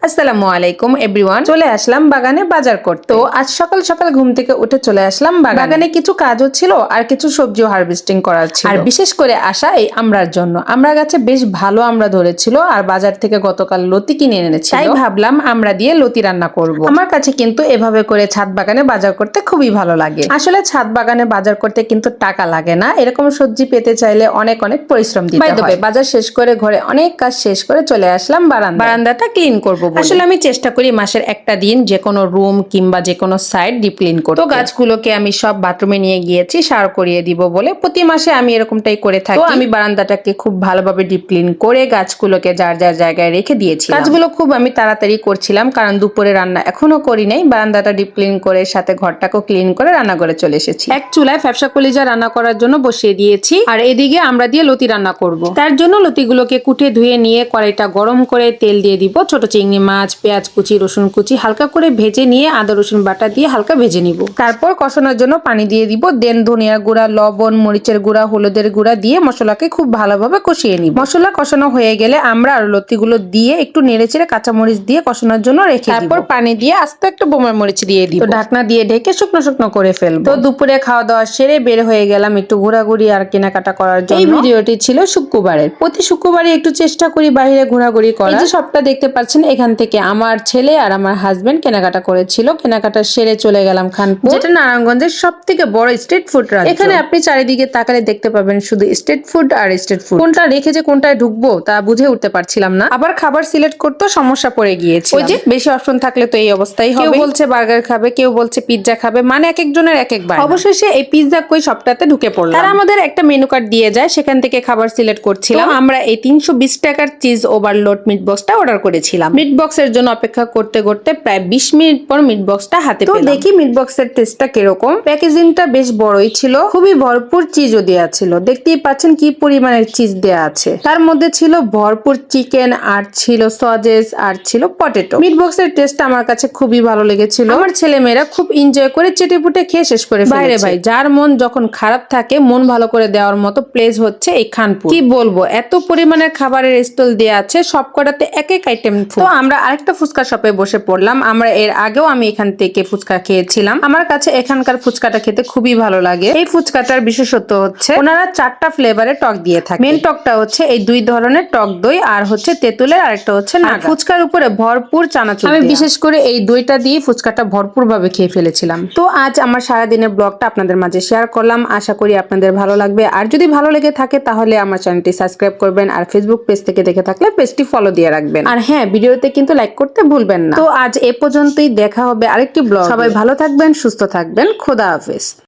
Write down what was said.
আসসালামু আলাইকুম এভরিওয়ান, চলে আসলাম বাগানে বাজার করতে। তো আজ সকাল সকাল ঘুম থেকে উঠে চলে আসলাম বাগানে কিছু কাজও ছিল আর কিছু সবজিও হারভেস্টিং করার ছিল। আর বিশেষ করে আসা এই আমড়ার জন্য, আমড়া গাছে বেশ ভালো আমড়া ধরেছিল আর বাজার থেকে গতকাল লতি কিনে এনেছি, তাই ভাবলাম আমড়া দিয়ে লতি রান্না করব। আমার কাছে কিন্তু এভাবে করে ছাদ বাগানে বাজার করতে খুবই ভালো লাগে। আসলে ছাদ বাগানে বাজার করতে কিন্তু টাকা লাগে না, এরকম সবজি পেতে চাইলে অনেক অনেক পরিশ্রম দিতে হয়। বাজার শেষ করে ঘরে অনেক কাজ শেষ করে চলে আসলাম বারান্দাটা ক্লিন করবো। আসলে আমি চেষ্টা করি মাসের একটা দিন যে কোনো রুম কিংবা যে কোনো সাইড ডিপ ক্লিন করতে। তো গাছগুলোকে আমি সব বাথরুমে নিয়ে গিয়েছি সার করিয়ে দিব বলে, প্রতি মাসে আমি এরকমটাই করে থাকি। তো আমি বারান্দাটাকে খুব ভালোভাবে ডিপ ক্লিন করে গাছগুলোকে যার যার জায়গায় রেখে দিয়েছি। কাজগুলো খুব আমি তাড়াতাড়ি করছিলাম কারণ দুপুরে রান্না এখনো করি নাই। বারান্দাটা ডিপ ক্লিন করে সাথে ঘরটাকেও ক্লিন করে রান্না করে চলে এসেছি। এক চুলায় ফ্যাপসা কলিজা রান্না করার জন্য বসিয়ে দিয়েছি আর এদিকে আমরা দিয়ে লতি রান্না করব। তার জন্য লতিগুলোকে কুটে ধুয়ে নিয়ে কড়াইটা গরম করে তেল দিয়ে দিব। ছোট চিংড়ি মাছ, পেঁয়াজ কুচি, রসুন কুচি হালকা করে ভেজে নিয়ে আদা রসুন বাটা দিয়ে হালকা ভেজে নিব। তারপর কষানোর জন্য পানি দিয়ে দিব। দেন ধনিয়া গুঁড়া, লবণ, মরিচের গুঁড়া, হলুদের গুঁড়া দিয়ে মশলাকে খুব ভালোভাবে কষিয়ে নিব। মশলা কষানো হয়ে গেলে আমরা আর লতিগুলো দিয়ে একটু নেড়েচেড়ে কাঁচামরিচ দিয়ে কষানোর জন্য রেখে দিব। তারপর পানি দিয়ে আস্ত একটা বোমার মরিচ দিয়ে দিব। ঢাকনা দিয়ে ঢেকে শুকনো শুকনো করে ফেলবো। তো দুপুরে খাওয়া দাওয়া সেরে বের হয়ে গেলাম একটু ঘোরাঘুরি আর কেনাকাটা করার জন্য। এই ভিডিওটি ছিল শুক্রবারের। প্রতি শুক্রবারে একটু চেষ্টা করি বাইরে ঘোরাঘুরি করার। এই যে সবটা দেখতে পাচ্ছেন, এখান থেকে আমার ছেলে আর আমার হাজবেন্ড কেনাকাটা করেছিল। কেনাকাটা সেরে চলে গেলাম খানপুর, যেটা নারায়ণগঞ্জের সব থেকে বড় স্ট্রিট ফুড রাজ্য। এখানে আপনি চারিদিকে তাকালে দেখতে পাবেন শুধু স্ট্রিট ফুড আর স্ট্রিট ফুড। কোনটা রেখে যে কোনটায় ঢুকবো তা বুঝে উঠতে পারছিলাম না। আবার খাবার সিলেক্ট করতে সমস্যা পড়ে গিয়েছে। ওই যে বেশি অপশন থাকলে তো এই অবস্থাই হবে। কেউ বলছে বার্গার খাবে, কেউ বলছে পিৎজা খাবে, মানে এক একজনের এক এক বার। অবশেষে এই পিৎজা কই সবটাতে ঢুকে পড়লাম। তারা আমাদের একটা মেনু কার্ড দিয়ে যায়, সেখান থেকে খাবার সিলেক্ট করছিলাম। আমরা এই 320 টাকার চিজ ওভারলোড মিট বক্সটা অর্ডার করেছিলাম। মিট বক্সের জন্য অপেক্ষা করতে করতে প্রায় 20 মিনিট পর মিট বক্সটা হাতে পেলাম। তো দেখি মিট বক্সের টেস্টটা কিরকম। প্যাকেজিংটা বেশ বড়ই ছিল, খুবই ভরপুর চিজও দেয়া ছিল। দেখতেই পাচ্ছেন কি পরিমাণের চিজ দেয়া আছে। তার মধ্যে ছিল ভরপুর চিকেন আর ছিল সজেস আর ছিল পটেটো। মিট বক্সের টেস্টটা আমার কাছে খুবই ভালো লেগেছিল। আমার ছেলে মেয়েরা খুব এনজয় করে চেটেপুটে খেয়ে শেষ করে ফেলেছে। বাইরে ভাই, যার মন যখন খারাপ থাকে মন ভালো করে দেওয়ার মতো প্লেস হচ্ছে এই খানপুর। কি বলবো, এত পরিমাণের খাবারের স্টল দেয়া আছে, সব কটাতে এক এক আইটেম। তো আমরা আরেকটা ফুচকা শপে বসে পড়লাম। আমরা এর আগেও আমি এখান থেকে ফুচকা খেয়েছিলাম। আমার কাছে এখানকার ফুচকাটা খেতে খুবই ভালো লাগে। এই ফুচকাটার বিশেষত্ব হচ্ছে ওনারা 4টা ফ্লেভারের টক দিয়ে থাকে। মেন টকটা হচ্ছে এই 2 ধরনের টক দই আর হচ্ছে তেঁতুলের, আরেকটা হচ্ছে নাগা। ফুচকার উপরে ভরপুর চানাচুর। আমি বিশেষ করে এই দইটা দিয়ে ফুচকাটা ভরপুর ভাবে খেয়ে ফেলেছিলাম। তো আজ আমার সারাদিনের ব্লগটা আপনাদের মাঝে শেয়ার করলাম। আশা করি আপনাদের ভালো লাগবে। আর যদি ভালো লেগে থাকে তাহলে আমার চ্যানেলটি সাবস্ক্রাইব করবেন আর ফেসবুক পেজ থেকে দেখে থাকলে পেজটি ফলো দিয়ে রাখবেন। আর হ্যাঁ, ভিডিওতে কিন্তু লাইক করতে ভুলবেন না। তো আজ এ পর্যন্তই, দেখা হবে আরেকটি ব্লগ। সবাই ভালো থাকবেন, সুস্থ থাকবেন, খোদা হাফেজ।